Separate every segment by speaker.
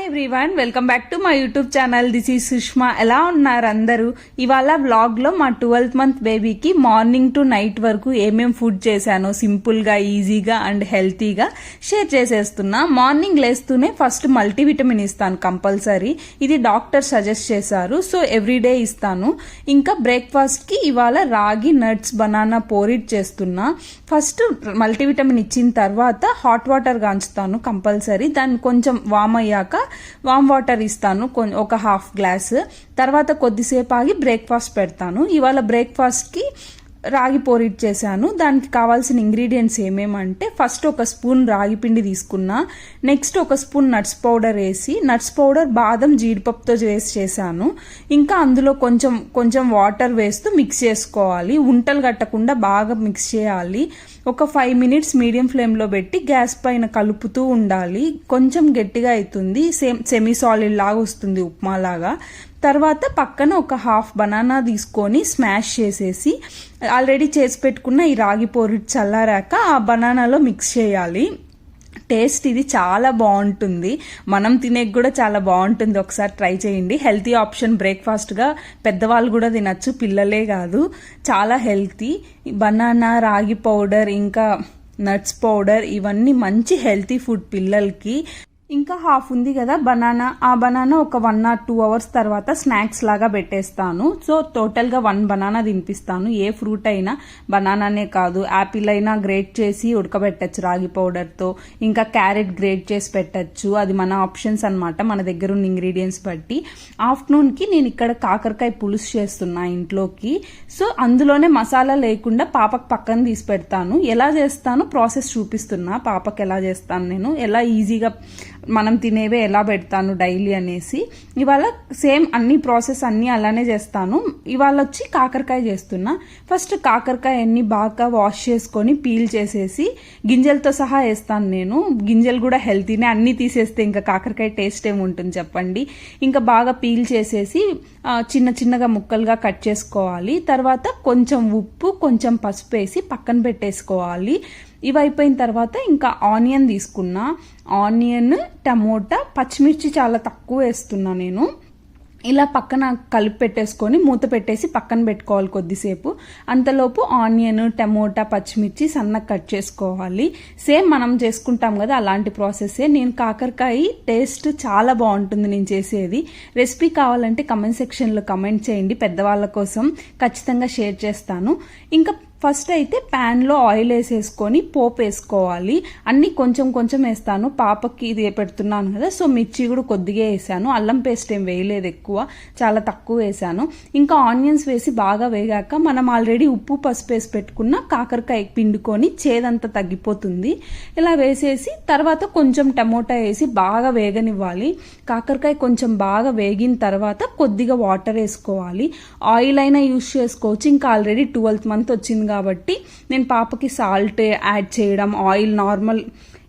Speaker 1: Everyone, welcome back to my YouTube channel. This is Sushma. ఎలా ఉన్నారు అందరూ? ఇవాళ వ్లాగ్లో మా 12th మంత్ బేబీకి మార్నింగ్ టు నైట్ వరకు ఏమేం ఫుడ్ చేశానో సింపుల్గా, ఈజీగా అండ్ హెల్తీగా షేర్ చేసేస్తున్నా. మార్నింగ్ లేస్తూనే ఫస్ట్ మల్టీవిటమిన్ ఇస్తాను కంపల్సరీ. ఇది డాక్టర్ సజెస్ట్ చేశారు, సో ఎవ్రీడే ఇస్తాను. ఇంకా బ్రేక్ఫాస్ట్కి ఇవాళ రాగి, నట్స్, బనానా పోరిట్ చేస్తున్నా. ఫస్ట్ మల్టీవిటమిన్ ఇచ్చిన తర్వాత హాట్ వాటర్ కాంచుతాను కంపల్సరీ. దాన్ని కొంచెం వామ్ అయ్యాక వామ్ వాటర్ ఇస్తాను, ఒక హాఫ్ గ్లాస్. తర్వాత కొద్దిసేపు ఆగి బ్రేక్ఫాస్ట్ పెడతాను. ఇవాళ బ్రేక్ఫాస్ట్కి రాగి పోరిట్ చేశాను. దానికి కావాల్సిన ఇంగ్రీడియంట్స్ ఏమేమంటే, ఫస్ట్ ఒక స్పూన్ రాగి పిండి తీసుకున్నా. నెక్స్ట్ ఒక స్పూన్ నట్స్ పౌడర్ వేసి, నట్స్ పౌడర్ బాదం, జీడిపప్పుతో చేశాను. ఇంకా అందులో కొంచెం వాటర్ వేస్తూ మిక్స్ చేసుకోవాలి. ఉంటలు కట్టకుండా బాగా మిక్స్ చేయాలి. ఒక 5 minutes మీడియం ఫ్లేమ్లో పెట్టి గ్యాస్ పైన కలుపుతూ ఉండాలి. కొంచెం గట్టిగా అవుతుంది, సెమీ సాలిడ్ లాగా వస్తుంది, ఉప్మా లాగా. తర్వాత పక్కన ఒక హాఫ్ బనానా తీసుకొని స్మాష్ చేసేసి ఆల్రెడీ చేసి పెట్టుకున్న ఈ రాగి పోరిట్ చల్లారాక ఆ బనానాలో మిక్స్ చేయాలి. టేస్ట్ ఇది చాలా బాగుంటుంది, మనం తినేకి కూడా చాలా బాగుంటుంది. ఒకసారి ట్రై చేయండి. హెల్తీ ఆప్షన్, బ్రేక్ఫాస్ట్గా పెద్దవాళ్ళు కూడా తినచ్చు, పిల్లలే కాదు. చాలా హెల్తీ. బనానా, రాగి పౌడర్, ఇంకా నట్స్ పౌడర్, ఇవన్నీ మంచి హెల్తీ ఫుడ్ పిల్లలకి. ఇంకా హాఫ్ ఉంది కదా బనానా, ఆ బనానా ఒక 1 or 2 hours తర్వాత స్నాక్స్ లాగా పెట్టేస్తాను. సో టోటల్గా 1 బనానా తినిపిస్తాను. ఏ ఫ్రూట్ అయినా, బనానానే కాదు, యాపిల్ అయినా గ్రేట్ చేసి ఉడకబెట్టచ్చు రాగి పౌడర్తో. ఇంకా క్యారెట్ గ్రేట్ చేసి పెట్టచ్చు. అది మన ఆప్షన్స్ అనమాట, మన దగ్గర ఉన్న ఇంగ్రీడియంట్స్ బట్టి. ఆఫ్టర్నూన్కి నేను ఇక్కడ కాకరకాయ పులుసు చేస్తున్నా ఇంట్లోకి. సో అందులోనే మసాలా లేకుండా పాపకు పక్కన తీసి పెడతాను. ఎలా చేస్తాను ప్రాసెస్ చూపిస్తున్నా. పాపకి ఎలా చేస్తాను నేను, ఎలా ఈజీగా మనం తినేవే ఎలా పెడతాను డైలీ అనేసి. ఇవాళ సేమ్ అన్ని ప్రాసెస్ అన్నీ అలానే చేస్తాను. ఇవాళ వచ్చి కాకరకాయ చేస్తున్నా. ఫస్ట్ కాకరకాయ అన్ని బాగా వాష్ చేసుకొని పీల్ చేసేసి గింజలతో సహా వేస్తాను నేను. గింజలు కూడా హెల్తీనే, అన్నీ తీసేస్తే ఇంకా కాకరకాయ టేస్ట్ ఏముంటుంది చెప్పండి. ఇంకా బాగా పీల్ చేసేసి చిన్నగా ముక్కలుగా కట్ చేసుకోవాలి. తర్వాత కొంచెం ఉప్పు, కొంచెం పసుపు వేసి పక్కన పెట్టేసుకోవాలి. ఇవి అయిపోయిన తర్వాత ఇంకా ఆనియన్ తీసుకున్నా. ఆనియన్, టమోటా, పచ్చిమిర్చి చాలా తక్కువ వేస్తున్నా నేను. ఇలా పక్కన కలిపి పెట్టేసుకొని మూత పెట్టేసి పక్కన పెట్టుకోవాలి కొద్దిసేపు. అంతలోపు ఆనియన్, టమోటా, పచ్చిమిర్చి సన్నగా కట్ చేసుకోవాలి. సేమ్ మనం చేసుకుంటాం కదా అలాంటి ప్రాసెసే. నేను కాకరకాయ టేస్ట్ చాలా బాగుంటుంది నేను చేసేది. రెసిపీ కావాలంటే కమెంట్ సెక్షన్లో కమెంట్ చేయండి, పెద్దవాళ్ళ కోసం ఖచ్చితంగా షేర్ చేస్తాను. ఇంకా ఫస్ట్ అయితే ప్యాన్లో ఆయిల్ వేసేసుకొని పోపు వేసుకోవాలి. అన్నీ కొంచెం వేస్తాను. పాపకి ఇది పెడుతున్నాను కదా, సో మిర్చి కూడా కొద్దిగా వేసాను. అల్లం పేస్ట్ ఏం వేయలేదు, ఎక్కువ, చాలా తక్కువ వేసాను. ఇంకా ఆనియన్స్ వేసి బాగా వేగాక మనం ఆల్రెడీ ఉప్పు, పసుపు వేసి పెట్టుకున్న కాకరకాయ పిండుకొని చేదంతా తగ్గిపోతుంది. ఇలా వేసేసి తర్వాత కొంచెం టమోటా వేసి బాగా వేగనివ్వాలి. కాకరకాయ కొంచెం బాగా వేగిన తర్వాత కొద్దిగా వాటర్ వేసుకోవాలి. ఆయిల్ అయినా యూజ్ చేసుకోవచ్చు. ఇంకా ఆల్రెడీ 12th మంత్ వచ్చింది కాబట్టి నేను పాపకి సాల్ట్ యాడ్ చేయడం, ఆయిల్ నార్మల్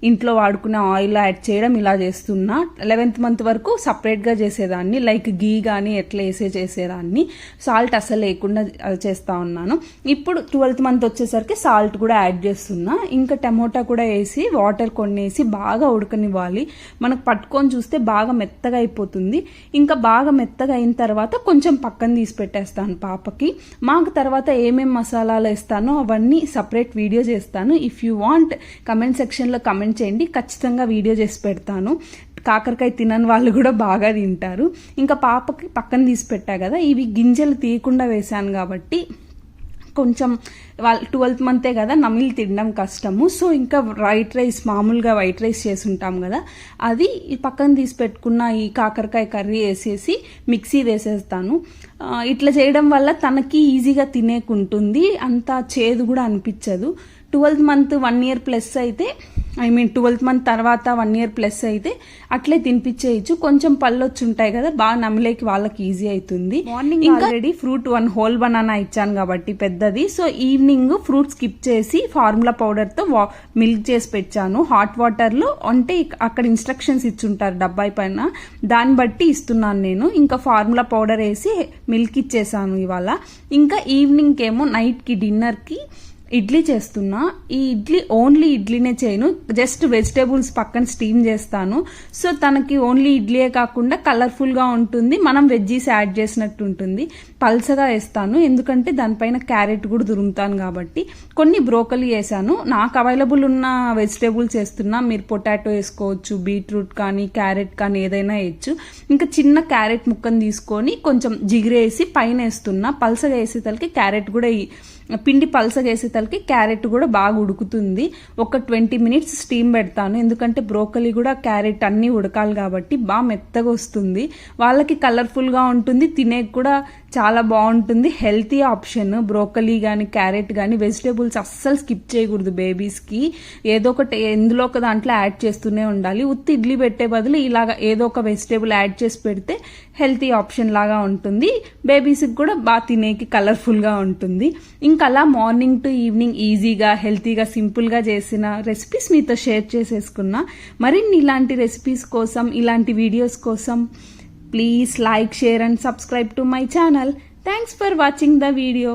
Speaker 1: ఇంట్లో వాడుకునే ఆయిల్ యాడ్ చేయడం ఇలా చేస్తున్నా. 11th మంత్ వరకు సపరేట్గా చేసేదాన్ని, లైక్ గీ కానీ ఎట్లా చేసేదాన్ని. సాల్ట్ అసలు లేకుండా చేస్తా ఉన్నాను. ఇప్పుడు 12th మంత్ వచ్చేసరికి సాల్ట్ కూడా యాడ్ చేస్తున్నా. ఇంకా టమోటా కూడా వేసి వాటర్ కొన్ని వేసి బాగా ఉడకనివ్వాలి. మనకు పట్టుకొని చూస్తే బాగా మెత్తగా అయిపోతుంది. ఇంకా బాగా మెత్తగా అయిన తర్వాత కొంచెం పక్కన తీసి పెట్టేస్తాను పాపకి. మాకు తర్వాత ఏమేమి మసాలాలు వేస్తానో అవన్నీ సపరేట్ వీడియో చేస్తాను. ఇఫ్ యూ వాంట్ కమెంట్ సెక్షన్లో కమెంట్ చేయండి, ఖచ్చితంగా వీడియో చేసి పెడతాను. కాకరకాయ తినని వాళ్ళు కూడా బాగా తింటారు. ఇంకా పాపకి పక్కన తీసి పెట్టా కదా, ఇవి గింజలు తీయకుండా వేసాను కాబట్టి కొంచెం 12th మంతే కదా, నమిలి తినడం కష్టము. సో ఇంకా వైట్ రైస్, మామూలుగా వైట్ రైస్ చేసి ఉంటాం కదా, అది పక్కన తీసి పెట్టుకున్న ఈ కాకరకాయ కర్రీ వేసేసి మిక్సీ వేసేస్తాను. ఇట్లా చేయడం వల్ల తనకి ఈజీగా తినేకుంటుంది, అంత చేదు కూడా అనిపించదు. 12th మంత్ 1 year ప్లస్ అయితే, 12th మంత్ తర్వాత 1 year ప్లస్ అయితే అట్లే తినిపించేయచ్చు. కొంచెం పళ్ళు వచ్చి ఉంటాయి కదా, బాగా నమ్మలేకి వాళ్ళకి ఈజీ అవుతుంది. Morning already fruit 1 whole banana ఇచ్చాను కాబట్టి పెద్దది. సో ఈవినింగ్ ఫ్రూట్ స్కిప్ చేసి ఫార్ములా పౌడర్తో మిల్క్ చేసి పెట్టాను హాట్ వాటర్లో. అంటే అక్కడ ఇన్స్ట్రక్షన్స్ ఇచ్చుంటారు డబ్బాయి పైన, దాన్ని బట్టి ఇస్తున్నాను నేను. ఇంకా ఫార్ములా పౌడర్ వేసి మిల్క్ ఇచ్చేసాను ఇవాళ. ఇంకా ఈవినింగ్ ఏమో నైట్కి డిన్నర్కి ఇడ్లీ చేస్తున్నా. ఈ ఇడ్లీ ఓన్లీ ఇడ్లీనే చేయను, జస్ట్ వెజిటేబుల్స్ పక్కన స్టీమ్ చేస్తాను. సో తనకి ఓన్లీ ఇడ్లీయే కాకుండా కలర్ఫుల్గా ఉంటుంది, మనం వెజ్జీస్ యాడ్ చేసినట్టు ఉంటుంది. పల్సగా వేస్తాను ఎందుకంటే దానిపైన క్యారెట్ కూడా దురుముతాను కాబట్టి. కొన్ని బ్రోకలీ వేసాను, నాకు అవైలబుల్ ఉన్న వెజిటేబుల్స్ వేస్తున్నా. మీరు పొటాటో వేసుకోవచ్చు, బీట్రూట్ కానీ క్యారెట్ కానీ ఏదైనా వేయచ్చు. ఇంకా చిన్న క్యారెట్ ముక్కను తీసుకొని కొంచెం జిగిరేసి పైన వేస్తున్నా. పల్సగా వేసేతలకి క్యారెట్ కూడా పిండి పల్సగా వేసేతలకి క్యారెట్ కూడా బాగా ఉడుకుతుంది. ఒక 20 minutes స్టీమ్ పెడతాను ఎందుకంటే బ్రోకలీ కూడా క్యారెట్ అన్నీ ఉడకాలి కాబట్టి బాగా మెత్తగా వస్తుంది. వాళ్ళకి కలర్ఫుల్గా ఉంటుంది, తినే కూడా చాలా బాగుంటుంది. హెల్తీ ఆప్షన్ బ్రోకలీ కానీ క్యారెట్ కానీ. వెజిటేబుల్స్ అస్సలు స్కిప్ చేయకూడదు బేబీస్కి, ఏదో ఒకటి ఎందులో ఒక దాంట్లో యాడ్ చేస్తూనే ఉండాలి. ఉత్తి ఇడ్లీ పెట్టే బదులు ఇలాగ ఏదో ఒక వెజిటేబుల్ యాడ్ చేసి పెడితే హెల్తీ ఆప్షన్ లాగా ఉంటుంది. బేబీస్కి కూడా బాగా తినేకి కలర్ఫుల్గా ఉంటుంది. ఇంకా అలా మార్నింగ్ టు ఈవినింగ్ ఈజీగా హెల్తీగా సింపుల్గా చేసిన రెసిపీస్ మీతో షేర్ చేసేసుకున్నా. మరిన్ని ఇలాంటి రెసిపీస్ కోసం, ఇలాంటి వీడియోస్ కోసం please like, share and subscribe to my channel. Thanks for watching the video.